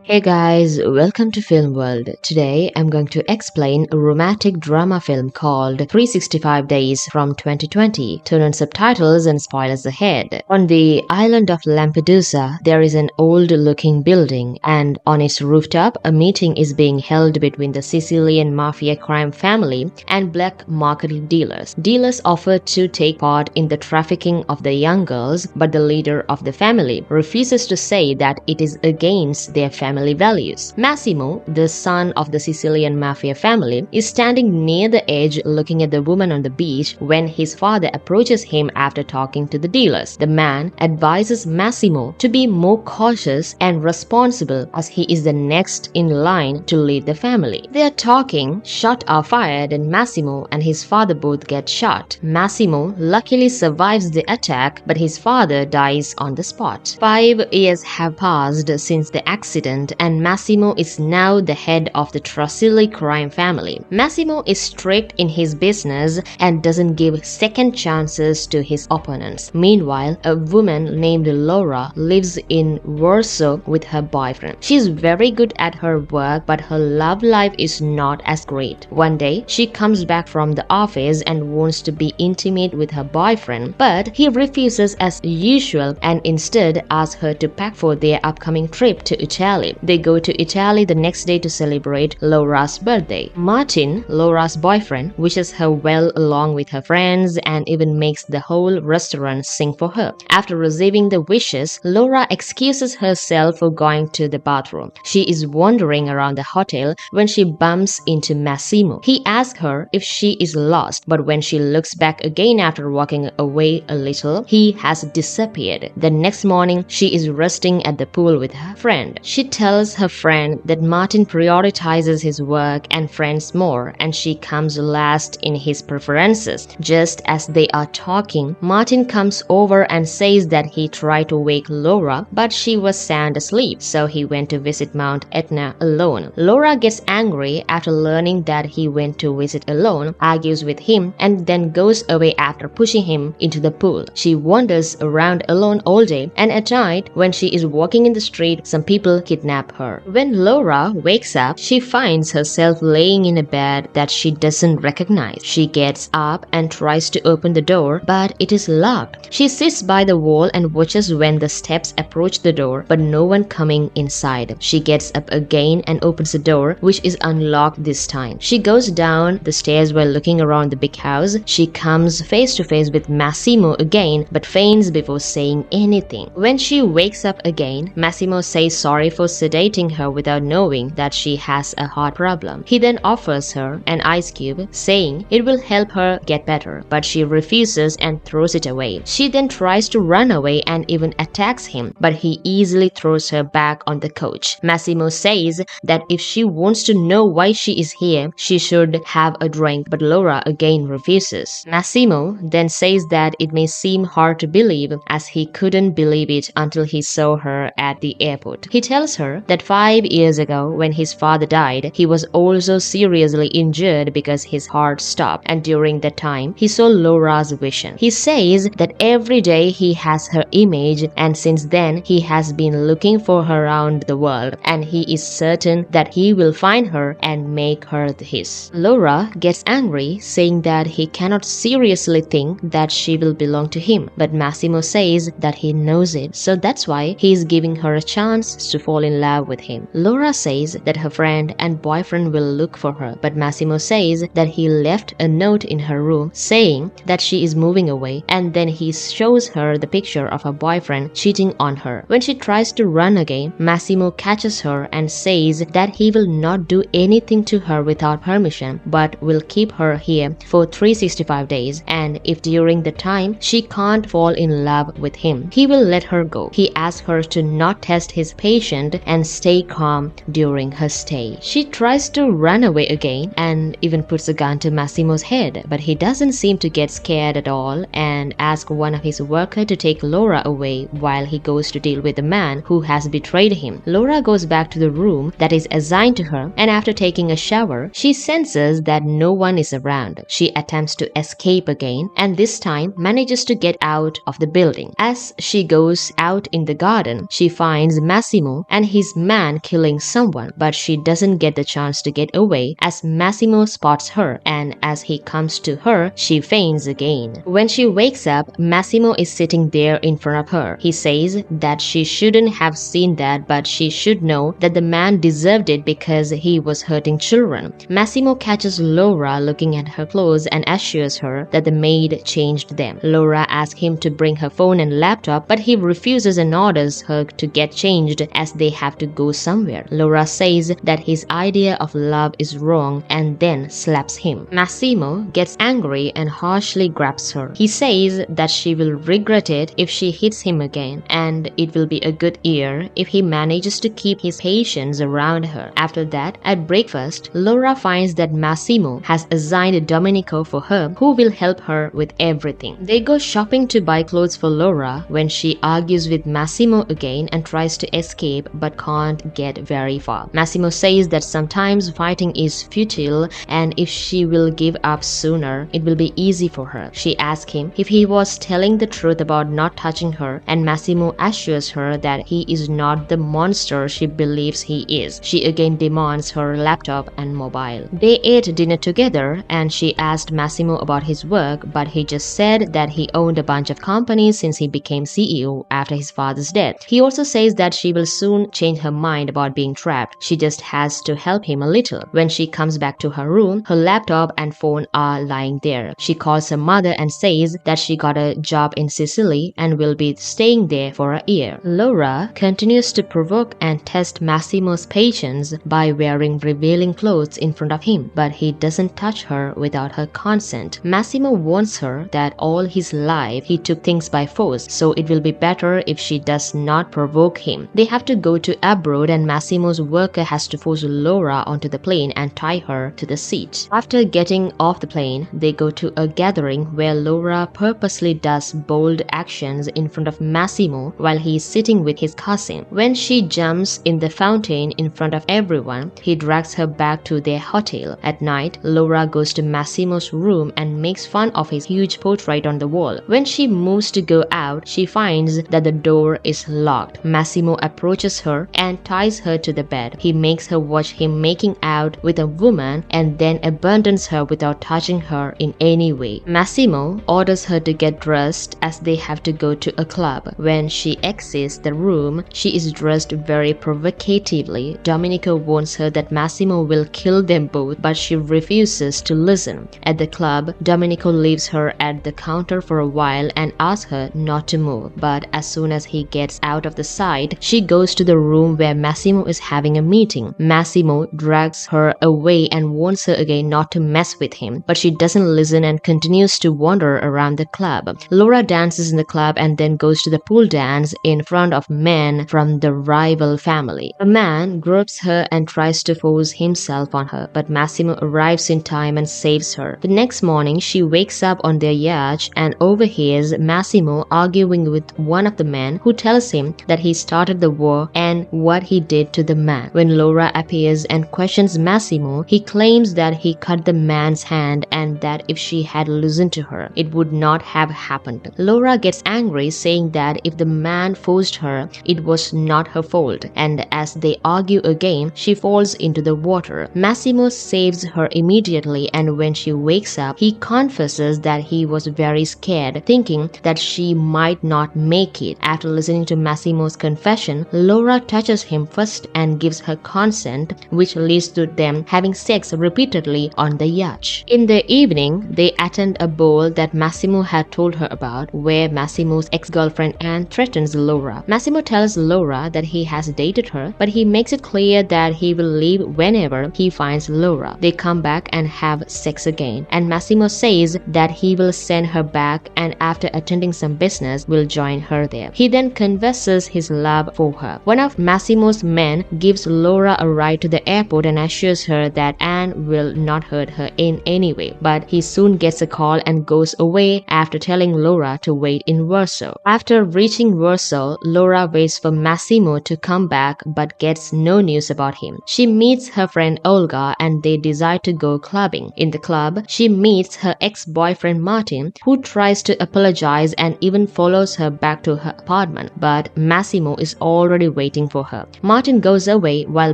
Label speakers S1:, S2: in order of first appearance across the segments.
S1: Hey guys, welcome to Film World. Today I'm going to explain a romantic drama film called 365 Days from 2020. Turn on subtitles and spoilers ahead. On the island of Lampedusa, there is an old looking building, and on its rooftop, a meeting is being held between the Sicilian Mafia crime family and black market dealers. Dealers offer to take part in the trafficking of the young girls, but the leader of the family refuses to say that it is against their family values. Massimo, the son of the Sicilian Mafia family, is standing near the edge looking at the woman on the beach when his father approaches him after talking to the dealers. The man advises Massimo to be more cautious and responsible as he is the next in line to lead the family. They are talking, shots are fired, and Massimo and his father both get shot. Massimo luckily survives the attack, but his father dies on the spot. 5 years have passed since the accident, and Massimo is now the head of the Sicily crime family. Massimo is strict in his business and doesn't give second chances to his opponents. Meanwhile, a woman named Laura lives in Warsaw with her boyfriend. She's very good at her work, but her love life is not as great. One day, she comes back from the office and wants to be intimate with her boyfriend, but he refuses as usual and instead asks her to pack for their upcoming trip to Italy. They go to Italy the next day to celebrate Laura's birthday. Martin, Laura's boyfriend, wishes her well along with her friends and even makes the whole restaurant sing for her. After receiving the wishes, Laura excuses herself for going to the bathroom. She is wandering around the hotel when she bumps into Massimo. He asks her if she is lost, but when she looks back again after walking away a little, he has disappeared. The next morning, she is resting at the pool with her friend. She tells her friend that Martin prioritizes his work and friends more, and she comes last in his preferences. Just as they are talking, Martin comes over and says that he tried to wake Laura, but she was sound asleep, so he went to visit Mount Etna alone. Laura gets angry after learning that he went to visit alone, argues with him, and then goes away after pushing him into the pool. She wanders around alone all day, and at night, when she is walking in the street, some people kidnap her. When Laura wakes up, she finds herself laying in a bed that she doesn't recognize. She gets up and tries to open the door, but it is locked. She sits by the wall and watches when the steps approach the door, but no one coming inside. She gets up again and opens the door, which is unlocked this time. She goes down the stairs while looking around the big house. She comes face to face with Massimo again, but faints before saying anything. When she wakes up again, Massimo says sorry for sedating her without knowing that she has a heart problem. He then offers her an ice cube, saying it will help her get better, but she refuses and throws it away. She then tries to run away and even attacks him, but he easily throws her back on the couch. Massimo says that if she wants to know why she is here, she should have a drink, but Laura again refuses. Massimo then says that it may seem hard to believe, as he couldn't believe it until he saw her at the airport. He tells her that 5 years ago, when his father died, he was also seriously injured because his heart stopped, and during that time, he saw Laura's vision. He says that every day he has her image, and since then, he has been looking for her around the world, and he is certain that he will find her and make her his. Laura gets angry, saying that he cannot seriously think that she will belong to him, but Massimo says that he knows it, so that's why he is giving her a chance to fall in love with him. Laura says that her friend and boyfriend will look for her, but Massimo says that he left a note in her room saying that she is moving away, and then he shows her the picture of her boyfriend cheating on her. When she tries to run again, Massimo catches her and says that he will not do anything to her without permission, but will keep her here for 365 days, and if during the time she can't fall in love with him, he will let her go. He asks her to not test his patience and stay calm during her stay. She tries to run away again and even puts a gun to Massimo's head, but he doesn't seem to get scared at all and asks one of his workers to take Laura away while he goes to deal with the man who has betrayed him. Laura goes back to the room that is assigned to her, and after taking a shower, she senses that no one is around. She attempts to escape again and this time manages to get out of the building. As she goes out in the garden, she finds Massimo and his man killing someone, but she doesn't get the chance to get away as Massimo spots her, and as he comes to her, she faints again. When she wakes up, Massimo is sitting there in front of her. He says that she shouldn't have seen that, but she should know that the man deserved it because he was hurting children. Massimo catches Laura looking at her clothes and assures her that the maid changed them. Laura asks him to bring her phone and laptop, but he refuses and orders her to get changed as they have to go somewhere. Laura says that his idea of love is wrong and then slaps him. Massimo gets angry and harshly grabs her. He says that she will regret it if she hits him again, and it will be a good year if he manages to keep his patience around her. After that, at breakfast, Laura finds that Massimo has assigned Domenico for her, who will help her with everything. They go shopping to buy clothes for Laura when she argues with Massimo again and tries to escape but can't get very far. Massimo says that sometimes fighting is futile and if she will give up sooner, it will be easy for her. She asks him if he was telling the truth about not touching her, and Massimo assures her that he is not the monster she believes he is. She again demands her laptop and mobile. They ate dinner together and she asked Massimo about his work, but he just said that he owned a bunch of companies since he became CEO after his father's death. He also says that she will soon change her mind about being trapped. She just has to help him a little. When she comes back to her room, her laptop and phone are lying there. She calls her mother and says that she got a job in Sicily and will be staying there for a year. Laura continues to provoke and test Massimo's patience by wearing revealing clothes in front of him, but he doesn't touch her without her consent. Massimo warns her that all his life he took things by force, so it will be better if she does not provoke him. They have to go to abroad and Massimo's worker has to force Laura onto the plane and tie her to the seat. After getting off the plane, they go to a gathering where Laura purposely does bold actions in front of Massimo while he is sitting with his cousin. When she jumps in the fountain in front of everyone, he drags her back to their hotel. At night, Laura goes to Massimo's room and makes fun of his huge portrait on the wall. When she moves to go out, she finds that the door is locked. Massimo approaches her and ties her to the bed. He makes her watch him making out with a woman and then abandons her without touching her in any way. Massimo orders her to get dressed as they have to go to a club. When she exits the room, she is dressed very provocatively. Domenico warns her that Massimo will kill them both, but she refuses to listen. At the club, Domenico leaves her at the counter for a while and asks her not to move, but as soon as he gets out of the sight, she goes to the room where Massimo is having a meeting. Massimo drags her away and warns her again not to mess with him, but she doesn't listen and continues to wander around the club. Laura dances in the club and then goes to the pool dance in front of men from the rival family. A man gropes her and tries to force himself on her, but Massimo arrives in time and saves her. The next morning, she wakes up on their yacht and overhears Massimo arguing with one of the men, who tells him that he started the war and what he did to the man. When Laura appears and questions Massimo, he claims that he cut the man's hand and that if she had listened to her, it would not have happened. Laura gets angry, saying that if the man forced her, it was not her fault, and as they argue again, she falls into the water. Massimo saves her immediately, and when she wakes up, he confesses that he was very scared, thinking that she might not make it. After listening to Massimo's confession, Laura touches him first and gives her consent, which leads to them having sex repeatedly on the yacht. In the evening, they attend a ball that Massimo had told her about, where Massimo's ex-girlfriend Anne threatens Laura. Massimo tells Laura that he has dated her, but he makes it clear that he will leave whenever he finds Laura. They come back and have sex again, and Massimo says that he will send her back and after attending some business will join her there. He then confesses his love for her. One of Massimo's men gives Laura a ride to the airport and assures her that Anne will not hurt her in any way, but he soon gets a call and goes away after telling Laura to wait in Warsaw. After reaching Warsaw, Laura waits for Massimo to come back but gets no news about him. She meets her friend Olga and they decide to go clubbing. In the club, she meets her ex-boyfriend Martin, who tries to apologize and even follows her back to her apartment, but Massimo is already waiting waiting for her. Martin goes away while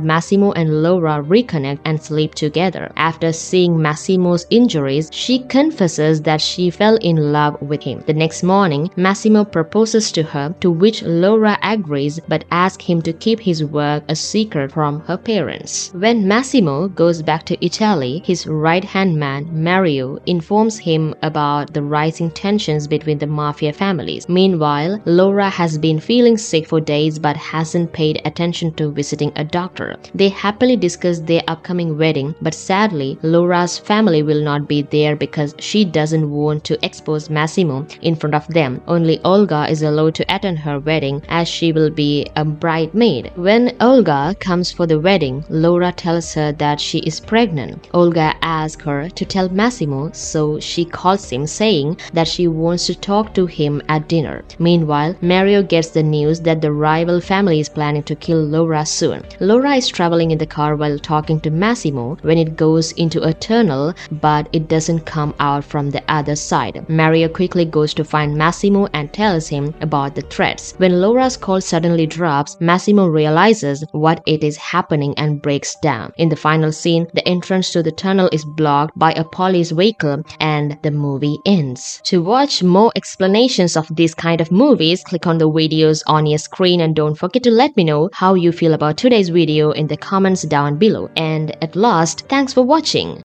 S1: Massimo and Laura reconnect and sleep together. After seeing Massimo's injuries, she confesses that she fell in love with him. The next morning, Massimo proposes to her, to which Laura agrees but asks him to keep his work a secret from her parents. When Massimo goes back to Italy, his right-hand man, Mario, informs him about the rising tensions between the mafia families. Meanwhile, Laura has been feeling sick for days but hasn't paid attention to visiting a doctor. They happily discuss their upcoming wedding, but sadly, Laura's family will not be there because she doesn't want to expose Massimo in front of them. Only Olga is allowed to attend her wedding as she will be a bridesmaid. When Olga comes for the wedding, Laura tells her that she is pregnant. Olga asks her to tell Massimo, so she calls him saying that she wants to talk to him at dinner. Meanwhile, Mario gets the news that the rival family is planning to kill Laura soon. Laura is traveling in the car while talking to Massimo when it goes into a tunnel, but it doesn't come out from the other side. Mario quickly goes to find Massimo and tells him about the threats. When Laura's call suddenly drops, Massimo realizes what it is happening and breaks down. In the final scene, the entrance to the tunnel is blocked by a police vehicle and the movie ends. To watch more explanations of these kind of movies, click on the videos on your screen and don't forget to let me know how you feel about today's video in the comments down below. And at last, thanks for watching.